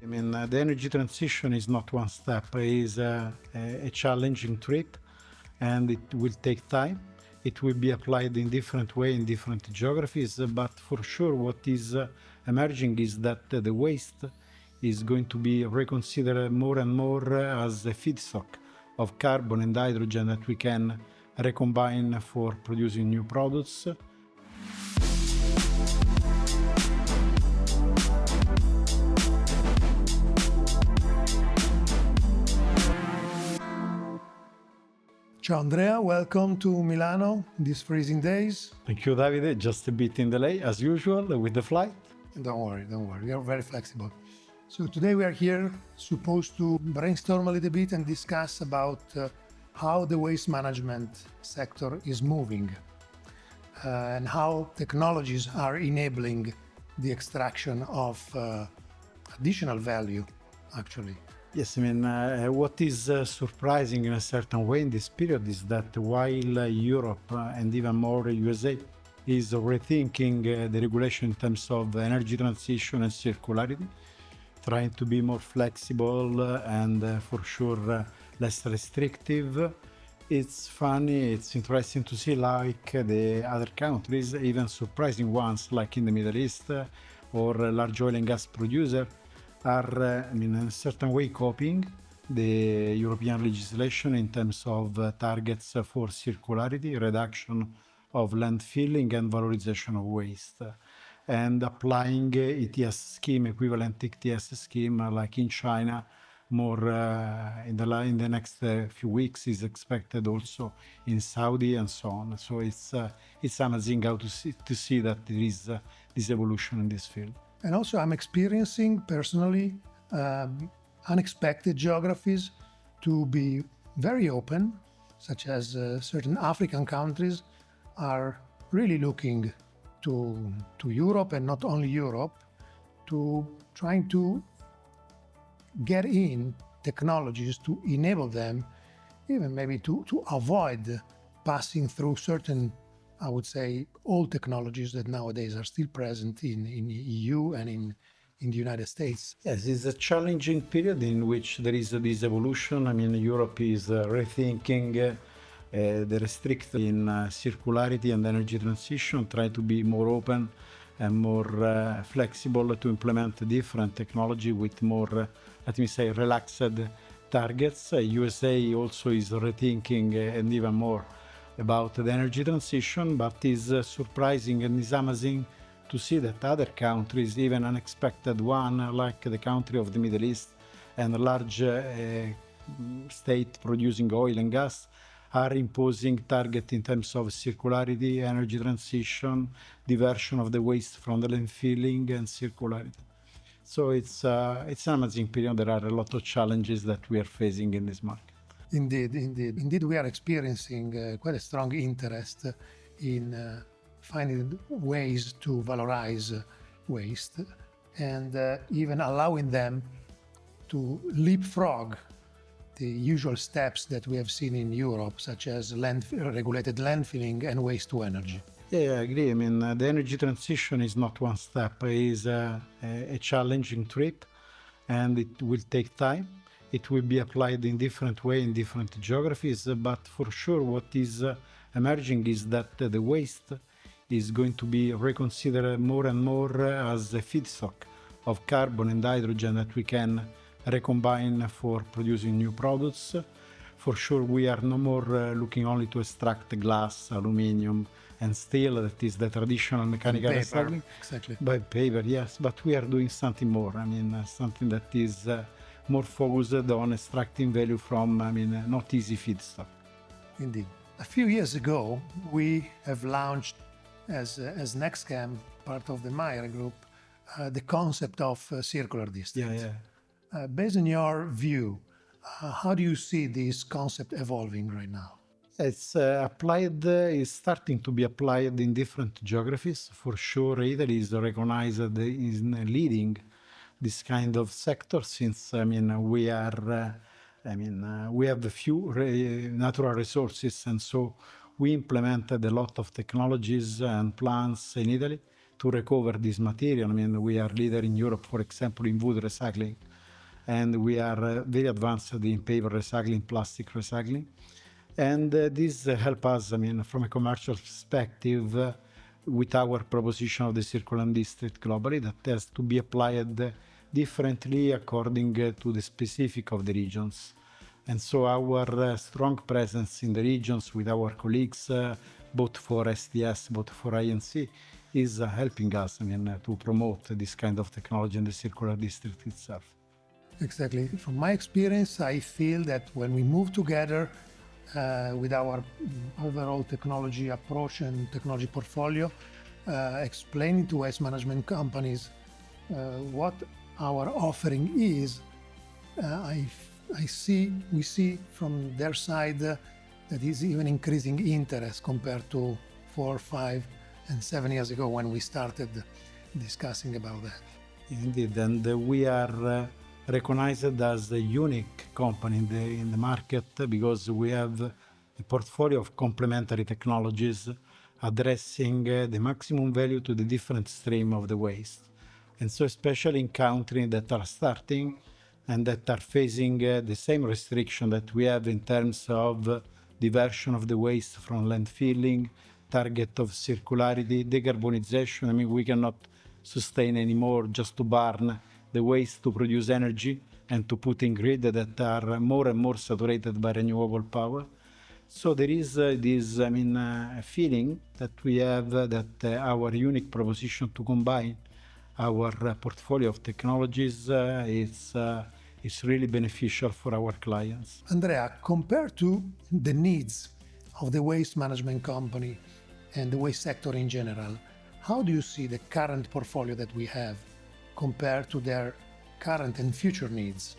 The energy transition is not one step, it is a challenging trip, and it will take time. It will be applied in different ways in different geographies, but for sure what is emerging is that the waste is going to be reconsidered more and more as a feedstock of carbon and hydrogen that we can recombine for producing new products. Ciao Andrea, welcome to Milano these freezing days. Thank you, Davide. Just a bit in delay, as usual, with the flight. Don't worry, we are very flexible. So today we are here supposed to brainstorm a little bit and discuss about how the waste management sector is moving and how technologies are enabling the extraction of additional value, actually. Yes, what is surprising in a certain way in this period is that while Europe and even more USA is rethinking the regulation in terms of energy transition and circularity, trying to be more flexible and for sure less restrictive. It's funny, it's interesting to see like the other countries, even surprising ones like in the Middle East or large oil and gas producer, are in a certain way copying the European legislation in terms of targets for circularity, reduction of landfilling and valorization of waste, and applying ETS scheme, equivalent ETS scheme like in China, more in the next few weeks is expected also in Saudi and so on. So it's amazing how to see that there is this evolution in this field. And also I'm experiencing personally unexpected geographies to be very open, such as certain African countries are really looking to Europe, and not only Europe, to trying to get in technologies to enable them, even maybe to avoid passing through certain, I would say, old technologies that nowadays are still present in EU and in the United States. Yes, it's a challenging period in which there is this evolution. Europe is rethinking the restriction in circularity and energy transition, try to be more open and more flexible to implement different technology with more, let me say, relaxed targets. USA also is rethinking and even more about the energy transition, but is surprising and is amazing to see that other countries, even unexpected one like the country of the Middle East and a large state producing oil and gas, are imposing target in terms of circularity, energy transition, diversion of the waste from the landfilling and circularity. So it's an amazing period. There are a lot of challenges that we are facing in this market. Indeed, we are experiencing quite a strong interest in finding ways to valorize waste and even allowing them to leapfrog the usual steps that we have seen in Europe, such as regulated landfilling and waste to energy. Yeah, I agree. The energy transition is not one step. It is a challenging trip, and it will take time. It will be applied in different ways in different geographies, but for sure what is emerging is that the waste is going to be reconsidered more and more as a feedstock of carbon and hydrogen that we can recombine for producing new products. For sure we are no more looking only to extract glass, aluminium and steel, that is the traditional mechanical recycling. Exactly. By paper, yes, but we are doing something more. Something that is more focused on extracting value from, not easy feedstock. Indeed. A few years ago, we have launched as Nextchem, part of the MAIRE group, the concept of circular distance. Yeah. Based on your view, how do you see this concept evolving right now? It's is starting to be applied in different geographies. For sure, Italy is recognized as leading this kind of sector, since we have a few natural resources, and so we implemented a lot of technologies and plans in Italy to recover this material. We are leader in Europe, for example, in wood recycling. and we are very advanced in paper recycling, plastic recycling. And this help us, from a commercial perspective, with our proposition of the circular district globally that has to be applied differently according to the specific of the regions. And so our strong presence in the regions with our colleagues, both for STS, both for INC, is helping us to promote this kind of technology in the circular district itself. Exactly. From my experience, I feel that when we move together with our overall technology approach and technology portfolio, explaining to waste management companies what our offering is, we see from their side that is even increasing interest compared to 4, 5, and 7 years ago when we started discussing about that. Indeed, and we are recognized as a unique company in the market because we have a portfolio of complementary technologies addressing the maximum value to the different stream of the waste. And so especially in countries that are starting and that are facing the same restriction that we have in terms of diversion of the waste from landfilling, target of circularity, decarbonization. We cannot sustain anymore just to burn the waste to produce energy and to put in grid that are more and more saturated by renewable power. So there is this feeling that we have that our unique proposition to combine our portfolio of technologies is really beneficial for our clients. Andrea, compared to the needs of the waste management company and the waste sector in general, how do you see the current portfolio that we have compared to their current and future needs?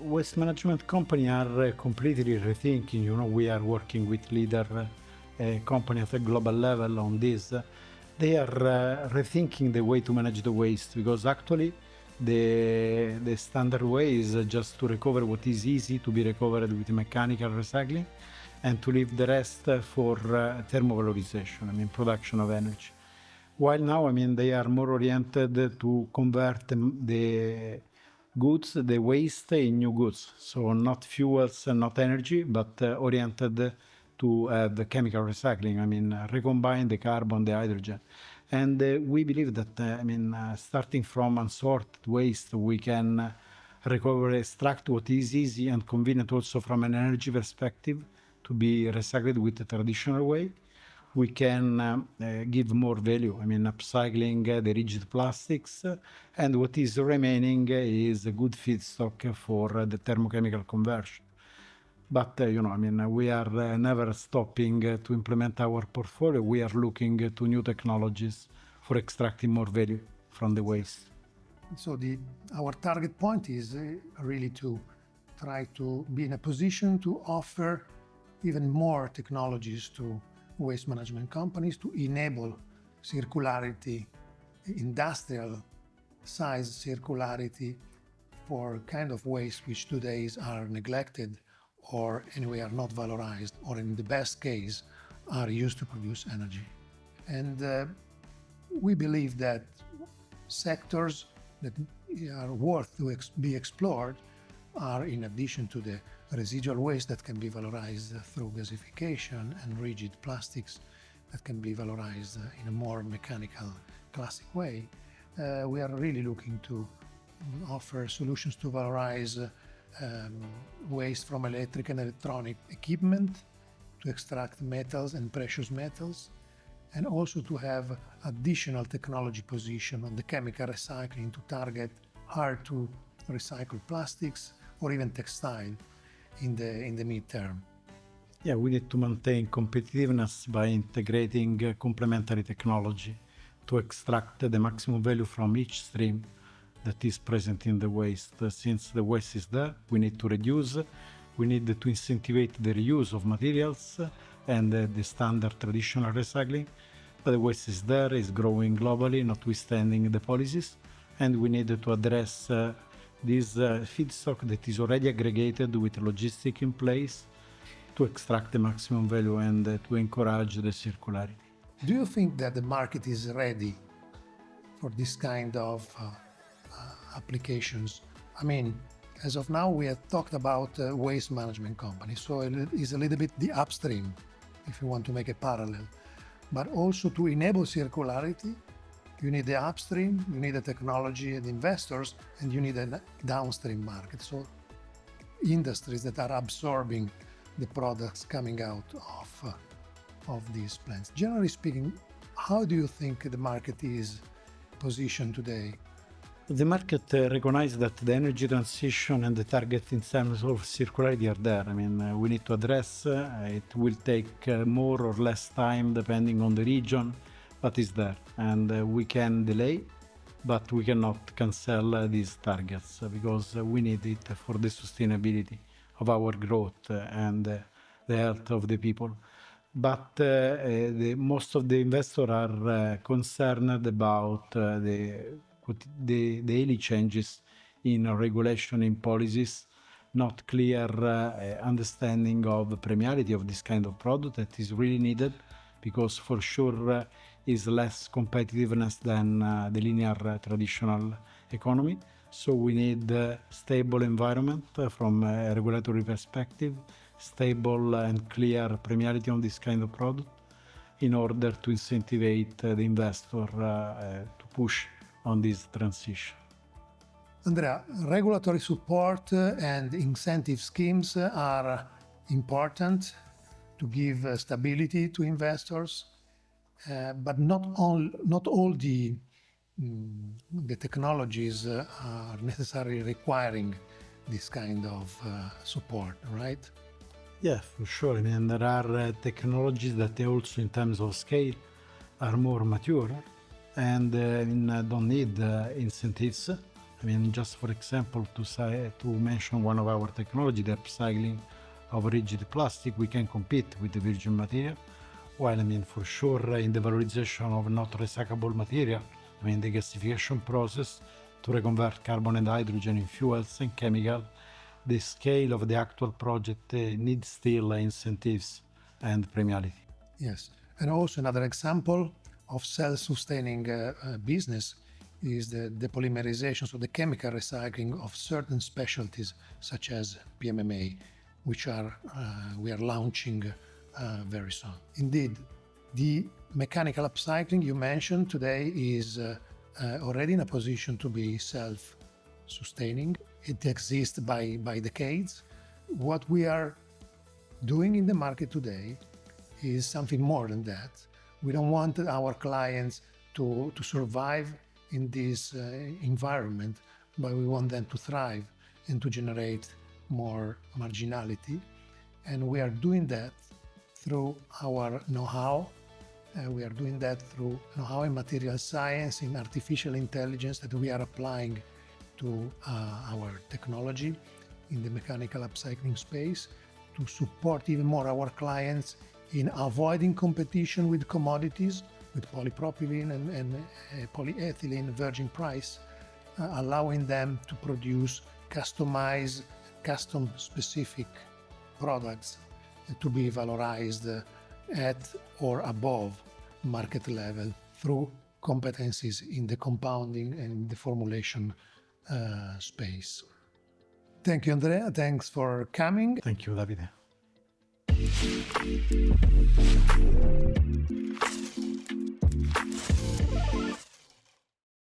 Waste management company are completely rethinking. We are working with leader company at a global level on this. They are rethinking the way to manage the waste because actually the standard way is just to recover what is easy to be recovered with mechanical recycling and to leave the rest for thermovalorization, production of energy. While now, they are more oriented to convert the goods, the waste in new goods. So not fuels and not energy, but oriented to have chemical recycling, recombine the carbon, the hydrogen. And we believe that, starting from unsorted waste, we can recover, extract what is easy and convenient also from an energy perspective to be recycled with the traditional way. We can give more value, upcycling the rigid plastics, and what is remaining is a good feedstock for the thermochemical conversion. But, we are never stopping to implement our portfolio. We are looking to new technologies for extracting more value from the waste. So our target point is really to try to be in a position to offer even more technologies to waste management companies to enable circularity, industrial size circularity for kind of waste which today are neglected or anyway are not valorized, or in the best case are used to produce energy. And we believe that sectors that are worth to be explored are, in addition to the residual waste that can be valorized through gasification and rigid plastics that can be valorized in a more mechanical, classic way, we are really looking to offer solutions to valorize waste from electric and electronic equipment, to extract metals and precious metals, and also to have additional technology position on the chemical recycling to target hard to recycle plastics or even textile in the midterm. Yeah, we need to maintain competitiveness by integrating complementary technology to extract the maximum value from each stream that is present in the waste. Since the waste is there, we need to reduce, we need to incentivize the reuse of materials and the standard traditional recycling. But the waste is there, is growing globally, notwithstanding the policies, and we need to address this feedstock that is already aggregated with logistic in place to extract the maximum value and to encourage the circularity. Do you think that the market is ready for this kind of applications? As of now, we have talked about waste management companies, so it is a little bit the upstream, if you want to make a parallel. But also to enable circularity, you need the upstream, you need the technology and investors, and you need a downstream market. So industries that are absorbing the products coming out of these plants. Generally speaking, how do you think the market is positioned today? The market recognizes that the energy transition and the target in terms of circularity are there. I mean, we need to address, it will take more or less time depending on the region, but it's there. And we can delay, but we cannot cancel these targets because we need it for the sustainability of our growth and the health of the people. But most of the investors are concerned about the daily changes in regulation, in policies, not clear understanding of the premiality of this kind of product that is really needed, because for sure is less competitiveness than the linear traditional economy. So we need a stable environment from a regulatory perspective, stable and clear premiality on this kind of product in order to incentivize the investor to push on this transition. Andrea, regulatory support and incentive schemes are important to give stability to investors, but not all the technologies are necessarily requiring this kind of support, right? Yeah, for sure. I mean, there are technologies that also in terms of scale are more mature and don't need incentives. I mean, just for example, to mention one of our technology, the upcycling of rigid plastic, we can compete with the virgin material. While, I mean, for sure, in the valorization of not recyclable material, I mean, the gasification process to reconvert carbon and hydrogen in fuels and chemical, the scale of the actual project needs still incentives and premiality. Yes, and also another example of self-sustaining business is the polymerization, so the chemical recycling of certain specialties such as PMMA, which we are launching very soon. Indeed, the mechanical upcycling you mentioned today is already in a position to be self-sustaining. It exists by decades. What we are doing in the market today is something more than that. We don't want our clients to survive in this environment, but we want them to thrive and to generate more marginality. And we are doing that through our know-how. We are doing that through know-how in material science, in artificial intelligence that we are applying to our technology in the mechanical upcycling space to support even more our clients in avoiding competition with commodities, with polypropylene and polyethylene virgin price, allowing them to produce customized, custom-specific products to be valorized at or above market level through competencies in the compounding and the formulation space. Thank you, Andrea. Thanks for coming. Thank you, Davide.